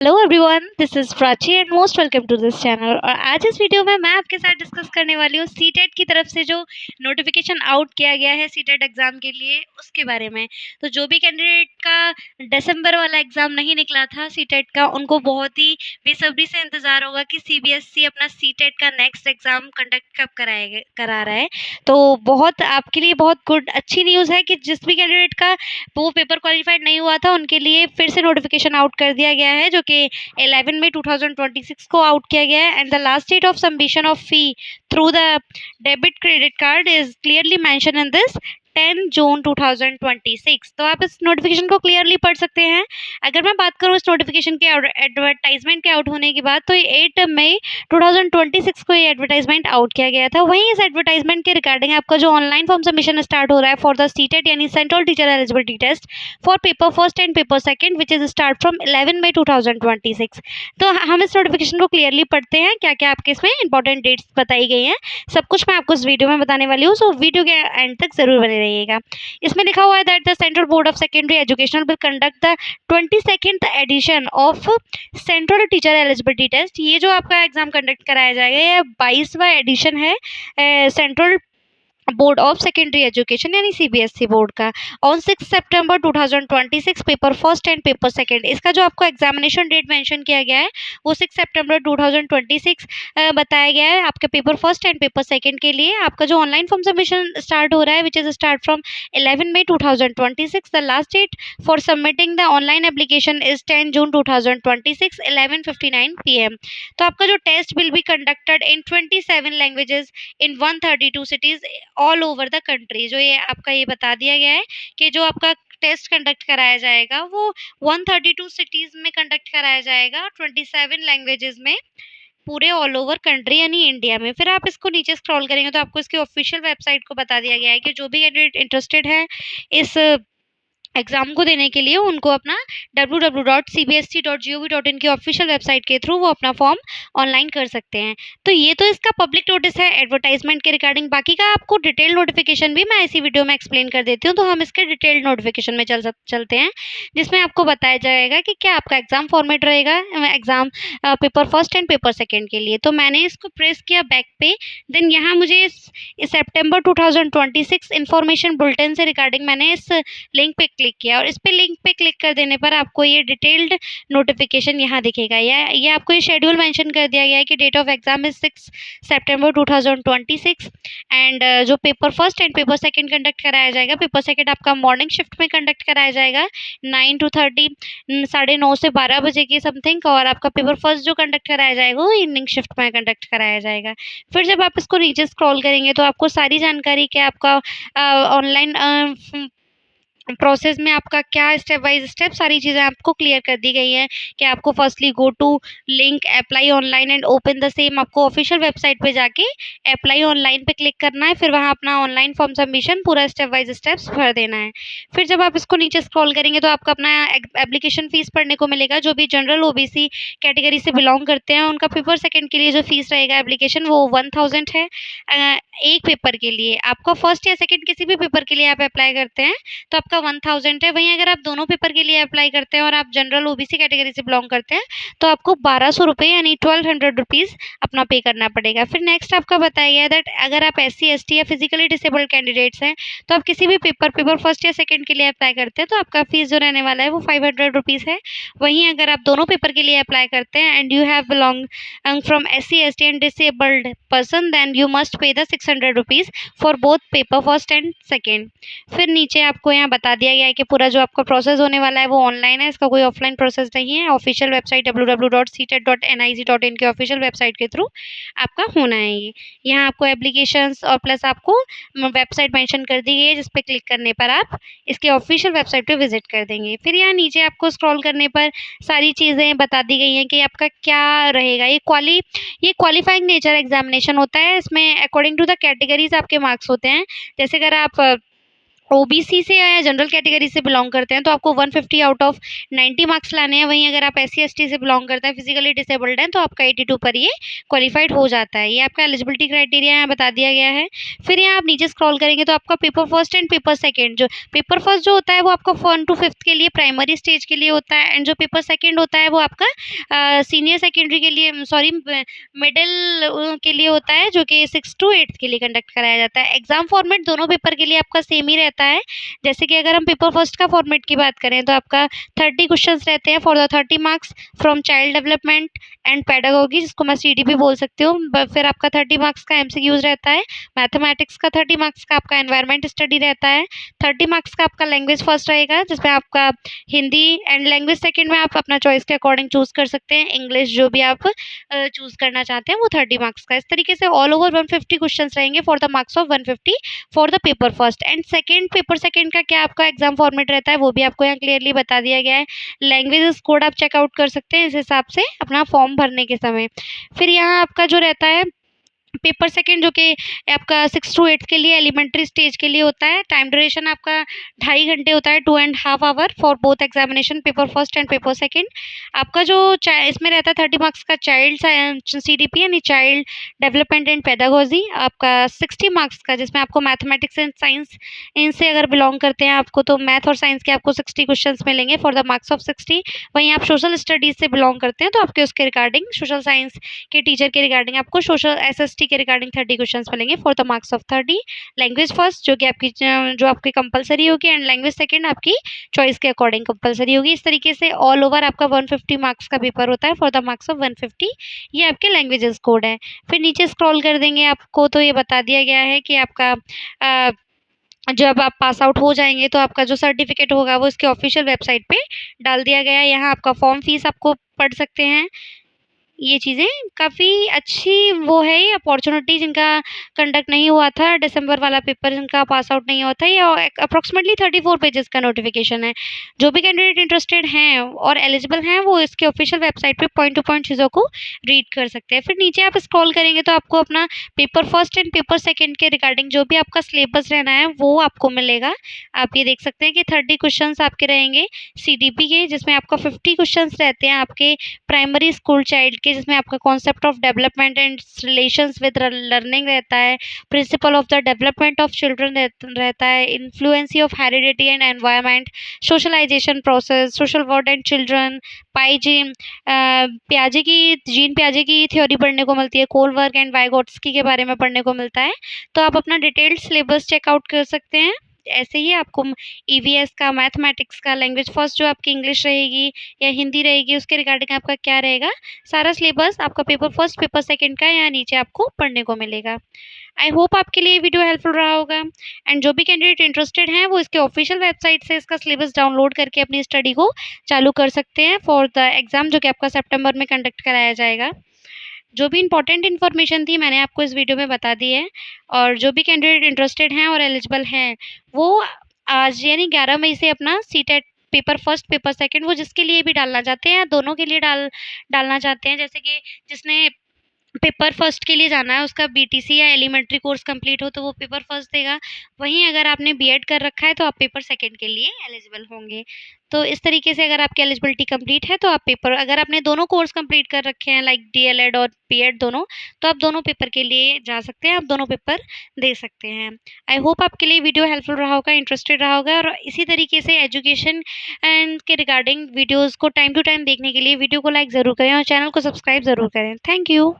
Hello everyone, this is Prachi and most welcome to this channel. और आज इस video में मैं आपके साथ डिस्कस करने वाली हूँ सीटेट की तरफ से जो नोटिफिकेशन आउट किया गया है सीटेट एग्जाम के लिए उसके बारे में। तो जो भी कैंडिडेट का दिसंबर वाला एग्जाम नहीं निकला था सीटेट का, उनको बहुत ही बेसब्री से इंतजार होगा कि सीबीएसई अपना सीटेट का नेक्स्ट एग्जाम कंडक्ट कब करा रहा है। तो बहुत आपके लिए बहुत गुड अच्छी न्यूज़ है कि जिस भी कैंडिडेट का वो पेपर क्वालिफाइड नहीं हुआ था उनके लिए फिर से नोटिफिकेशन आउट कर दिया गया है, जो कि 11 मई 2026 को आउट किया गया है। And the last date of submission of fee through the debit credit card is clearly mention in this 10 June 2026। तो आप इस नोटिफिकेशन को क्लियरली पढ़ सकते हैं। अगर मैं बात करूँ इस नोटिफिकेशन के एडवर्टाइजमेंट के आउट होने की बात, तो 8 मई 2026 को ये एडवर्टाइजमेंट आउट किया गया था। वहीं इस एडवर्टाइजमेंट के रिगार्डिंग आपका जो ऑनलाइन फॉर्म सबमिशन स्टार्ट हो रहा है फॉर द सीटेट यानी central teacher eligibility test for paper first and paper second which is start from 11 May 2026। तो हम इस नोटिफिकेशन को क्लियरली पढ़ते हैं, क्या क्या आपके इसमें इंपॉर्टेंट डेट्स बताई गई हैं, सब कुछ मैं आपको इस वीडियो में बताने वाली हूँ। सो वीडियो के एंड तक जरूर बने रहिएगा। इसमें लिखा हुआ है that the central board of secondary education will conduct the 22nd edition of central teacher eligibility test. ये जो आपका एग्जाम कंडक्ट कराया जाएगा ये 22वां एडिशन है central board of secondary education यानी सीबीएसई बोर्ड का। On 6 September 2026 paper first and paper second, इसका जो आपको एग्जामिनेशन डेट मेंशन किया गया है वो 6 सितंबर 2026 बताया गया है आपके paper first and paper second के लिए। आपका जो ऑनलाइन फॉर्म सबमिशन स्टार्ट हो रहा है which is start from 11 May 2026। The last date for submitting the online application is 10 June 2026 11:59 PM। तो आपका जो test will be conducted in 27 languages in 132 cities all over the country. जो ये आपका ये बता दिया गया है कि जो आपका टेस्ट कंडक्ट कराया जाएगा वो 132 सिटीज में कंडक्ट कराया जाएगा, 27 लैंग्वेजेस में, पूरे ऑल ओवर कंट्री यानी इंडिया में। फिर आप इसको नीचे स्क्रॉल करेंगे तो आपको इसकी ऑफिशियल वेबसाइट को बता दिया गया है कि जो भी कैंडिडेट इंटरेस्टेड है इस एग्जाम को देने के लिए उनको अपना www.cbsc.gov.in की ऑफिशियल वेबसाइट के थ्रू वो अपना फॉर्म ऑनलाइन कर सकते हैं। तो ये तो इसका पब्लिक नोटिस है एडवर्टाइजमेंट के रिगार्डिंग। बाकी का आपको डिटेल नोटिफिकेशन भी मैं इसी वीडियो में एक्सप्लेन कर देती हूँ। तो हम इसके डिटेल नोटिफिकेशन में चलते हैं, जिसमें आपको बताया जाएगा कि क्या आपका एग्जाम फॉर्मेट रहेगा exam paper first and paper second के लिए। तो मैंने इसको प्रेस किया बैक पे, देन यहाँ मुझे इस सितंबर 2026 इंफॉर्मेशन बुलेटिन से रिगार्डिंग मैंने इस लिंक पे क्लिक किया और इस पे लिंक पे क्लिक कर देने पर आपको ये डिटेल्ड नोटिफिकेशन यहाँ दिखेगा। ये आपको ये शेड्यूल मेंशन कर दिया गया है कि date of exam is 6 September 2026 and जो paper first and paper second conduct कराया जाएगा, पेपर सेकंड आपका मॉर्निंग शिफ्ट में कंडक्ट कराया जाएगा 9 to 30 9:30 से 12 बजे की समथिंग, और आपका पेपर फर्स्ट जो कंडक्ट कराया जाएगा वो इवनिंग शिफ्ट में कंडक्ट कराया जाएगा। फिर जब आप इसको नीचे स्क्रॉल करेंगे तो आपको सारी जानकारी क्या आपका ऑनलाइन प्रोसेस में आपका क्या स्टेप बाय स्टेप सारी चीज़ें आपको क्लियर कर दी गई हैं कि आपको firstly go to link apply online and open the same. आपको ऑफिशियल वेबसाइट पे जाके अप्लाई ऑनलाइन पे क्लिक करना है, फिर वहाँ अपना ऑनलाइन फॉर्म सबमिशन पूरा स्टेप वाइज स्टेप्स भर देना है। फिर जब आप इसको नीचे स्क्रॉल करेंगे तो आपका अपना एप्लीकेशन फीस पढ़ने को मिलेगा। जो भी जनरल ओबीसी कैटेगरी से बिलोंग करते हैं उनका पेपर सेकेंड के लिए जो फीस रहेगा एप्लीकेशन वो 1000 है एक पेपर के लिए। आपका फर्स्ट या सेकेंड किसी भी पेपर के लिए आप अप्लाई करते हैं तो आपका 1000 है। वहीं अगर आप दोनों पेपर के लिए अप्लाई करते हैं और आप जनरल ओबीसी कैटेगरी से बिलोंग करते हैं तो आपको 1200 रुपये यानी 1200 रुपीज़ अपना पे करना पड़ेगा। फिर नेक्स्ट आपका बताया गया दैट अगर आप SC ST या फिजिकली डिसेबल्ड कैंडिडेट्स हैं तो आप किसी भी पेपर फर्स्ट या सेकेंड के लिए अप्लाई करते हैं तो आपका फीस जो रहने वाला है वो 500 रुपीज़ है। वहीं अगर आप दोनों पेपर के लिए अप्लाई करते हैं and you have belong from SC ST and disabled person then you must pay the 600 rupees for both paper first and second. फिर नीचे आपको यहाँ बता दिया गया है कि पूरा जो आपका प्रोसेस होने वाला है वो ऑनलाइन है, इसका कोई ऑफलाइन प्रोसेस नहीं है। ऑफिशियल वेबसाइट www.ctet.nic.in के ऑफिशियल वेबसाइट के थ्रू आपका होना है ये। यहाँ आपको एप्लीकेशंस और प्लस आपको वेबसाइट मेंशन कर दी गई है जिस पे क्लिक करने पर आप इसके ऑफिशियल वेबसाइट पे विजिट कर देंगे। फिर यहाँ नीचे आपको स्क्रॉल करने पर सारी चीज़ें बता दी गई हैं कि आपका क्या रहेगा। ये क्वालिफाइंग नेचर एग्जामिनेशन होता है। इसमें अकॉर्डिंग टू द कैटेगरीज आपके मार्क्स होते हैं। जैसे अगर आप ओबीसी से या जनरल कैटेगरी से बिलोंग करते हैं तो आपको 150 आउट ऑफ 90 मार्क्स लाने हैं। वहीं अगर आप एससी एसटी से बिलोंग करते हैं, फिजिकली डिसेबल्ड हैं, तो आपका 82 पर ये क्वालिफाइड हो जाता है। ये आपका एलिजिबिलिटी क्राइटेरिया यहाँ बता दिया गया है। फिर यहाँ आप नीचे स्क्रॉल करेंगे तो आपका paper first and paper second, जो पेपर फर्स्ट जो होता है वो आपका 1 to 5th के लिए प्राइमरी स्टेज के लिए होता है, एंड जो पेपर सेकेंड होता है वो आपका सीनियर सेकेंडरी के लिए, सॉरी मिडिल के लिए होता है, जो कि 6 to 8th के लिए कंडक्ट कराया जाता है। एग्जाम फॉर्मेट दोनों पेपर के लिए आपका सेम ही रहता है। जैसे कि अगर हम पेपर फर्स्ट का फॉर्मेट की बात करें तो आपका 30 क्वेश्चंस रहते हैं for the 30 marks from child development and pedagogy, जिसको मैं सीडीपी बोल सकती हूँ। फिर आपका 30 मार्क्स का एमसीक्यूज रहता है, मैथमेटिक्स का 30 मार्क्स का आपका एनवायरमेंट स्टडी रहता है, 30 मार्क्स का आपका लैंग्वेज फर्स्ट रहेगा जिसमें आपका हिंदी, एंड लैंग्वेज सेकेंड में आप अपना चॉइस के अकॉर्डिंग चूज कर सकते हैं, इंग्लिश जो भी आप चूज करना चाहते हैं वो 30 मार्क्स का। इस तरीके से ऑल ओवर 150 क्वेश्चन रहेंगे for the marks of 150 for the paper first. And second, paper second का क्या आपका एग्जाम फॉर्मेट रहता है वो भी आपको यहाँ क्लियरली बता दिया गया है। लैंग्वेजेस कोड आप चेकआउट कर सकते हैं इस हिसाब से अपना फॉर्म भरने के समय। फिर यहाँ आपका जो रहता है पेपर सेकेंड, जो कि आपका 6 to 8 के लिए एलिमेंट्री स्टेज के लिए होता है। टाइम ड्यूरेशन आपका 2.5 घंटे होता है, 2.5 hour for both examination, paper first and paper second. आपका जो इसमें रहता है 30 मार्क्स का चाइल्ड सीडीपी यानी चाइल्ड डेवलपमेंट एंड पेडागोजी, आपका 60 मार्क्स का जिसमें आपको मैथमेटिक्स एंड साइंस इनसे अगर बिलोंग करते हैं आपको, तो मैथ और साइंस के आपको 60 क्वेश्चन मिलेंगे फॉर द मार्क्स ऑफ 60। वहीं आप सोशल स्टडीज़ से बिलोंग करते हैं तो आपके उसके रिगार्डिंग, सोशल साइंस के टीचर के रिगार्डिंग आपको सोशल एसएसटी के रिगार्डिंग 30 क्वेश्चंस मिलेंगे for the marks of 30। Language first जो कि आपकी जो आपकी कंपलसरी होगी, एंड लैंग्वेज सेकंड आपकी चॉइस के अकॉर्डिंग कंपलसरी होगी। इस तरीके से ऑल ओवर आपका 150 मार्क्स का पेपर होता है फॉर द मार्क्स ऑफ 150। ये आपके लैंग्वेजेस कोड है। फिर नीचे स्क्रॉल कर देंगे आपको तो ये बता दिया गया है कि आपका जब आप पास आउट हो जाएंगे तो आपका जो सर्टिफिकेट होगा वो इसके ऑफिशियल वेबसाइट पे डाल दिया गया है। यहाँ आपका फॉर्म फीस आपको पढ़ सकते हैं। ये चीज़ें काफ़ी अच्छी वो है, ये अपॉर्चुनिटी जिनका कंडक्ट नहीं हुआ था, दिसंबर वाला पेपर जिनका पास आउट नहीं हुआ था, ये अप्रॉक्सिमेटली 34 पेजेस का नोटिफिकेशन है। जो भी कैंडिडेट इंटरेस्टेड हैं और एलिजिबल हैं वो इसके ऑफिशियल वेबसाइट पे पॉइंट टू पॉइंट चीज़ों को रीड कर सकते हैं। फिर नीचे आप स्क्रॉल करेंगे तो आपको अपना paper first and paper second के रिगार्डिंग जो भी आपका सिलेबस रहना है वो आपको मिलेगा। आप ये देख सकते हैं कि 30 क्वेश्चन आपके रहेंगे सीडीपी के, जिसमें आपका 50 क्वेश्चन रहते हैं आपके प्राइमरी स्कूल चाइल्ड के, जिसमें आपका concept of development and relations with learning रहता है, principle of the development of children रहता है, influence of heredity and environment, socialization process, social world and children, पाइजिम, प्याजे की जीन प्याजे की थ्योरी पढ़ने को मिलती है, कोलबर्ग एंड वाइगोट्स्की के बारे में पढ़ने को मिलता है। तो आप अपना डिटेल्ड सिलेबस चेकआउट कर सकते हैं। ऐसे ही आपको ईवीएस का, मैथमेटिक्स का, लैंग्वेज फर्स्ट जो आपकी इंग्लिश रहेगी या हिंदी रहेगी उसके रिगार्डिंग आपका क्या रहेगा, सारा सिलेबस आपका पेपर फर्स्ट पेपर सेकंड का यहाँ नीचे आपको पढ़ने को मिलेगा। आई होप आपके लिए वीडियो हेल्पफुल रहा होगा। एंड जो भी कैंडिडेट इंटरेस्टेड हैं वो इसके ऑफिशियल वेबसाइट से इसका सिलेबस डाउनलोड करके अपनी स्टडी को चालू कर सकते हैं फॉर द एग्ज़ाम जो कि आपका सितंबर में कंडक्ट कराया जाएगा। जो भी इंपॉर्टेंट इन्फॉर्मेशन थी मैंने आपको इस वीडियो में बता दी है। और जो भी कैंडिडेट इंटरेस्टेड हैं और एलिजिबल हैं वो आज यानी 11 मई से अपना CTET paper first paper second वो जिसके लिए भी डालना चाहते हैं, दोनों के लिए डालना चाहते हैं, जैसे कि जिसने पेपर फर्स्ट के लिए जाना है उसका बीटीसी या एलिमेंट्री कोर्स कंप्लीट हो तो वो पेपर फर्स्ट देगा। वहीं अगर आपने बीएड कर रखा है तो आप पेपर सेकंड के लिए एलिजिबल होंगे। तो इस तरीके से अगर आपकी एलिजिबिलिटी कंप्लीट है तो आप पेपर, अगर आपने दोनों कोर्स कंप्लीट कर रखे हैं लाइक डीएलएड और बीएड दोनों, तो आप दोनों पेपर के लिए जा सकते हैं, आप दोनों पेपर दे सकते हैं। आई होप आपके लिए वीडियो हेल्पफुल रहा होगा, इंटरेस्टेड रहा होगा। और इसी तरीके से एजुकेशन एंड के रिगार्डिंग वीडियोज़ को टाइम टू टाइम देखने के लिए वीडियो को लाइक ज़रूर करें और चैनल को सब्सक्राइब ज़रूर करें। Thank you.